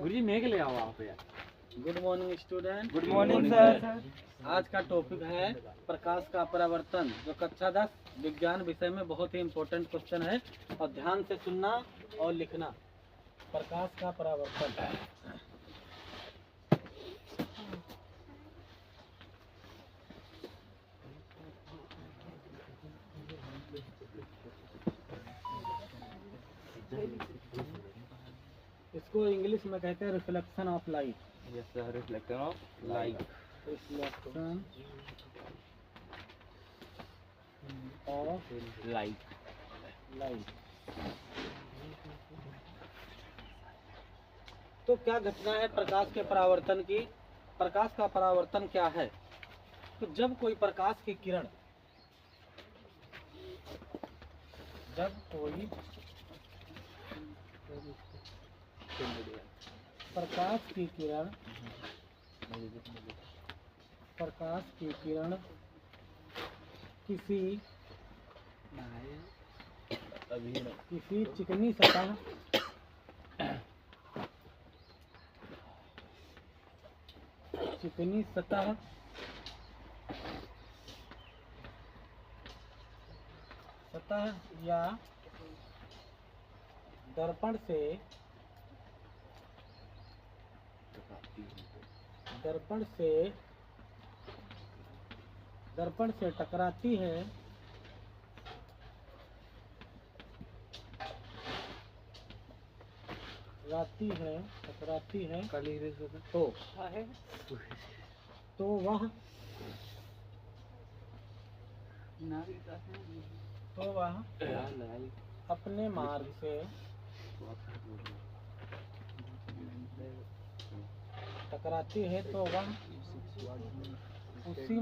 गुरुजी मेघ ले आओ आप यार। Good morning student. Good morning sir. आज का टॉपिक है प्रकाश का परावर्तन, जो कक्षा 10 विज्ञान विषय में बहुत ही इम्पोर्टेंट क्वेश्चन है और ध्यान से सुनना और लिखना। प्रकाश का परावर्तन। इसको इंग्लिश में कहते हैं reflection of light. Yes sir, reflection of light. Reflection of light. Light. तो क्या घटना है प्रकाश के परावर्तन की? प्रकाश का परावर्तन क्या है? तो जब कोई प्रकाश की किरण, जब कोई प्रकाश की किरण, प्रकाश की किरण किसी चिकनी सतह सतह या दर्पण से टकराती है तो वह अपने मार्ग से टकराती है तो वह उसी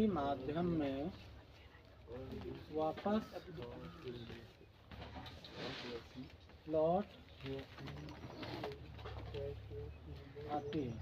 माध्यम में वापस लौट आती है।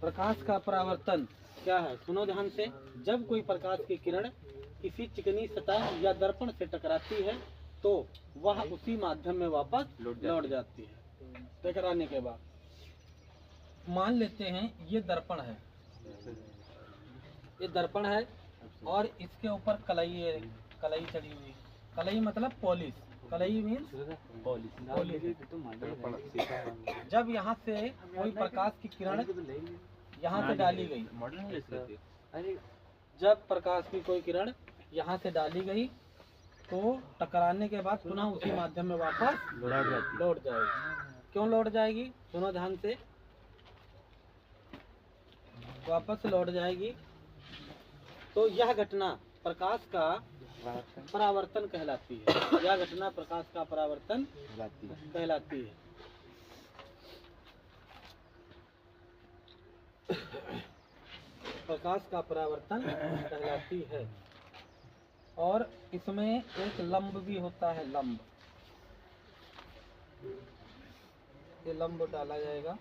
प्रकाश का परावर्तन क्या है? सुनो ध्यान से। जब कोई प्रकाश की किरण किसी चिकनी सतह या दर्पण से टकराती है तो वह उसी माध्यम में वापस लौट जाती है। टकराने के बाद मान लेते हैं ये दर्पण है, और इसके ऊपर कलई चढ़ी हुई। कलई मतलब पॉलिश। कलई मीन्स पॉलिश। जब यहाँ से कोई प्रकाश की किरण यहाँ से डाली गई, जब प्रकाश की कोई किरण यहाँ से डाली गई तो टकराने के बाद पुनः उसी माध्यम में वापस लौट जाएगी। क्यों लौट जाएगी? सुनो ध्यान से। वापस लौट जाएगी तो यह घटना प्रकाश का परावर्तन कहलाती है। यह घटना प्रकाश का परावर्तन कहलाती है। प्रकाश का परावर्तन कहलाती है। और इसमें एक लंब भी होता है। ये लंब डाला जाएगा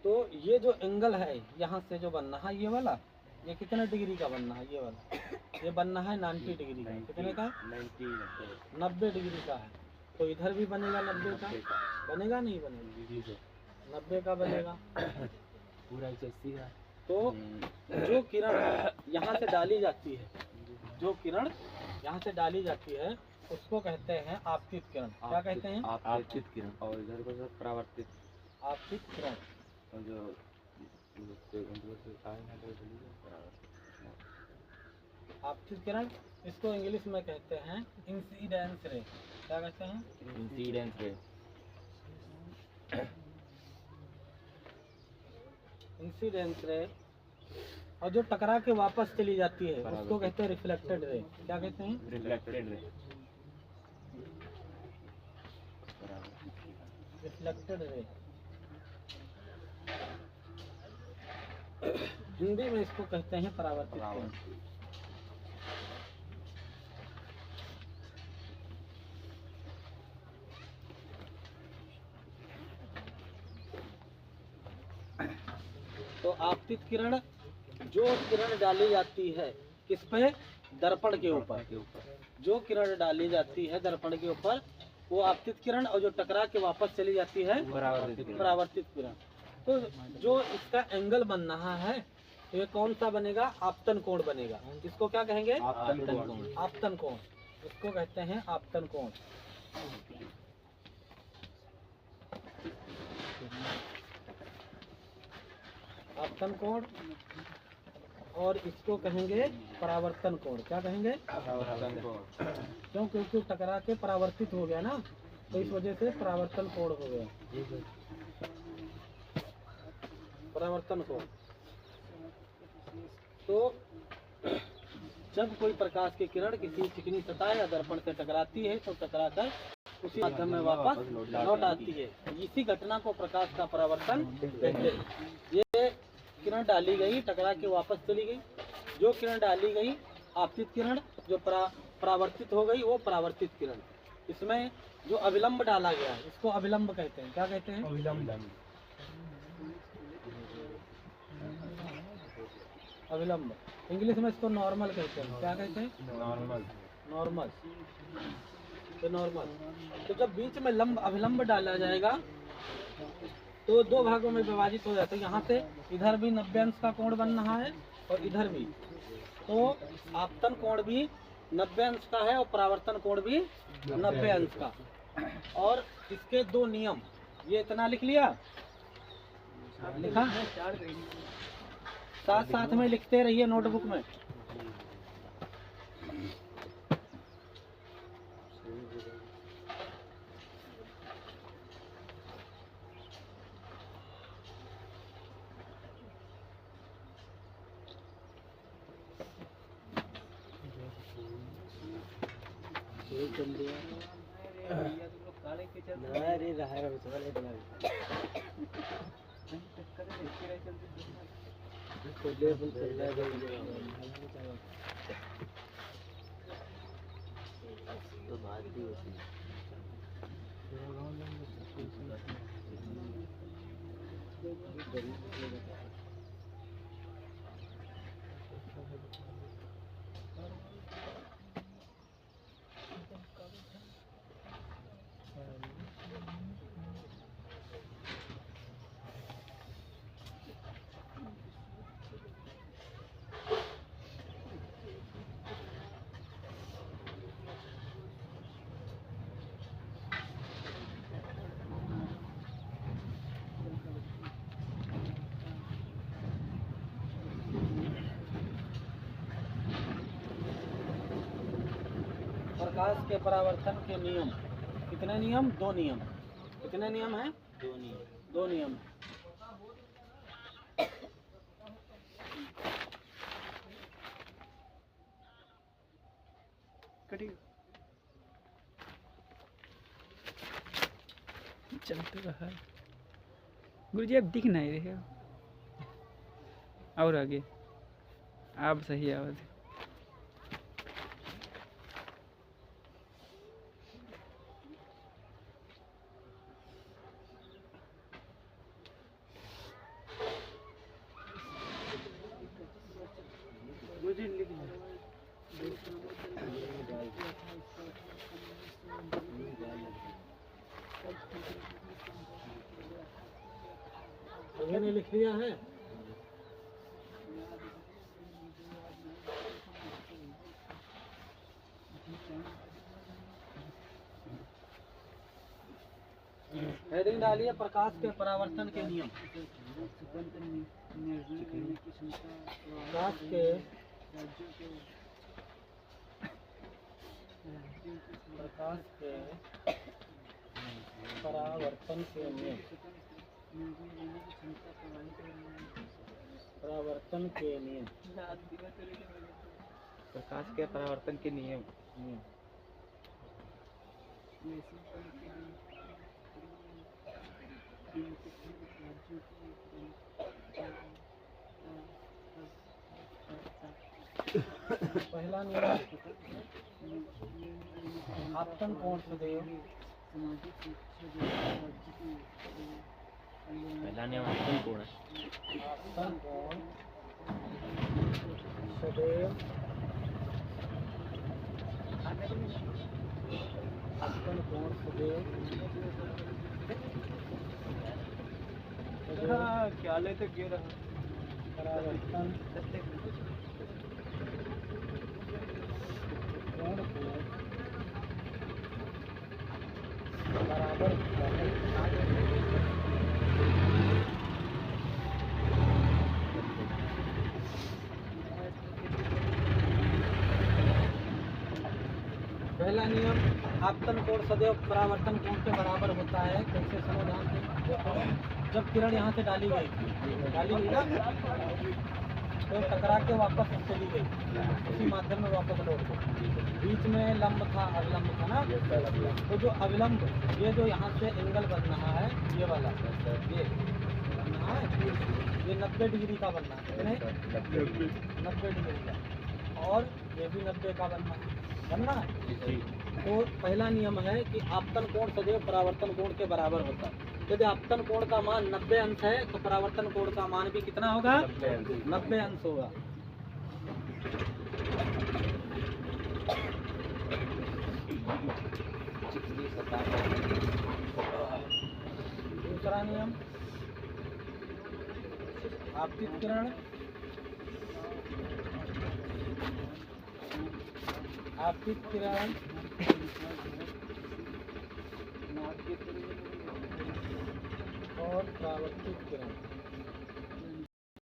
तो ये जो एंगल है यहाँ से जो बनना है, ये वाला, ये कितने डिग्री का बनना है? ये वाला ये बनना है 90 डिग्री का। कितने का? 90 डिग्री का है। तो इधर भी बनेगा 90 का। बनेगा नहीं बनेगा? 90 का बनेगा पूरा 80 का। तो जो किरण यहाँ से डाली जाती है उसको कहते हैं आपतित किरण। क्या कहते हैं? आपतित किरण। और इधर को सर परावर्तित। आपतित किरण। और जो आपतित किरण, इसको इंग्लिश में कहते हैं इंसिडेंस रे। क्या कहते हैं? इंसिडेंस रे। इंसिडेंस रे। और जो टकरा के वापस चली जाती है उसको कहते हैं रिफ्लेक्टेड रे। क्या कहते हैं? Reflected ray. Reflected ray. Hindi में इसको कहते हैं परावर्तित किरण। तो आपतित किरण, जो किरण डाली जाती है किस पे, दर्पण के ऊपर, जो किरण डाली जाती है दर्पण के ऊपर वो आपतित किरण, और जो टकरा के वापस चली जाती है परावर्तित किरण। तो जो इसका एंगल बन रहा है ये कौन सा बनेगा, आपतन कोण बनेगा। इसको क्या कहेंगे, आपतन कोण, इसको कहते हैं आपतन कोण। आपतन कोण, और इसको कहेंगे परावर्तन कोण। क्या कहेंगे, क्यों, क्योंकि टकरा के परावर्तित हो गया ना, तो इस वजह से परावर्तन कोण हो गया, परावर्तन कोण। तो जब कोई प्रकाश की किरण किसी चिकनी सतह या दर्पण से टकराती है तो टकराकर उसी माध्यम में वापस लौट आती है, इसी घटना को प्रकाश का परावर्तन कहते हैं। ये किरण डाली गई, टकरा के वापस चली गई, जो किरण डाली गई आपतित किरण, जो परावर्तित हो गई वो परावर्तित किरण। इसमें जो अविलंब डाला गया है इसको अविलंब कहते हैं। क्या कहते हैं, अविलंब। इंग्लिश में इसको नॉर्मल कहते हैं। क्या कहते हैं, नॉर्मल, तो नॉर्मल। तो जब बीच में लंब अविलंब डाला जाएगा तो दो भागों में विभाजित हो जाता है। यहाँ से इधर भी 90 अंश का कोण बन रहा है और इधर भी, तो आपतन कोण भी 90 अंश का है और परावर्तन कोण भी 90 अंश का। और इसके दो नियम, ये इतना लिख लिया, लिखा, साथ साथ में लिखते रहिए नोटबुक में। प्रकाश के परावर्तन के नियम, कितने नियम, दो नियम। कितने नियम हैं, दो नियम। चलते रहा गुरुजी, अब दिख नहीं रहे हो। और आगे आप सही आवाज। मैंने लिख लिया है। हेडिंग डालिए, प्रकाश के परावर्तन के नियम। प्रकाश के परावर्तन के नियम, परावर्तन के नियम, प्रकाश के परावर्तन के नियम। पहला नियम, आपतन कोण सदैव पहला नियम आपतन कोण है। आपतन कोण सदैव आपतन कोण सदैव क्या लेते गिर रहा परावर्तन कोण को बराबर होता है। पहला नियम आपतन कोण सदैव परावर्तन कोण के बराबर होता है। कैसे सुनो ध्यान से देखो, जब किरण यहाँ से डाली गई ना, तो टकरा के वापस चली गई, उसी माध्यम में वापस लौट गई। बीच में लंब था, अविलंब था ना, तो जो अविलंब ये जो यहाँ से एंगल बन रहा है, ये वाला ये बन रहा है, ये 90 डिग्री का बनना है। कितने? 90 डिग्री का, और ये भी 90 का बनना है। तो पहला नियम है कि आपतन कोण सदैव परावर्तन कोण के बराबर होता है। यदि आपतन कोण का मान 90 अंश है तो परावर्तन कोण का मान भी कितना होगा? 90 अंश होगा। दूसरा नियम आपतित किरण और परावर्तित किरण।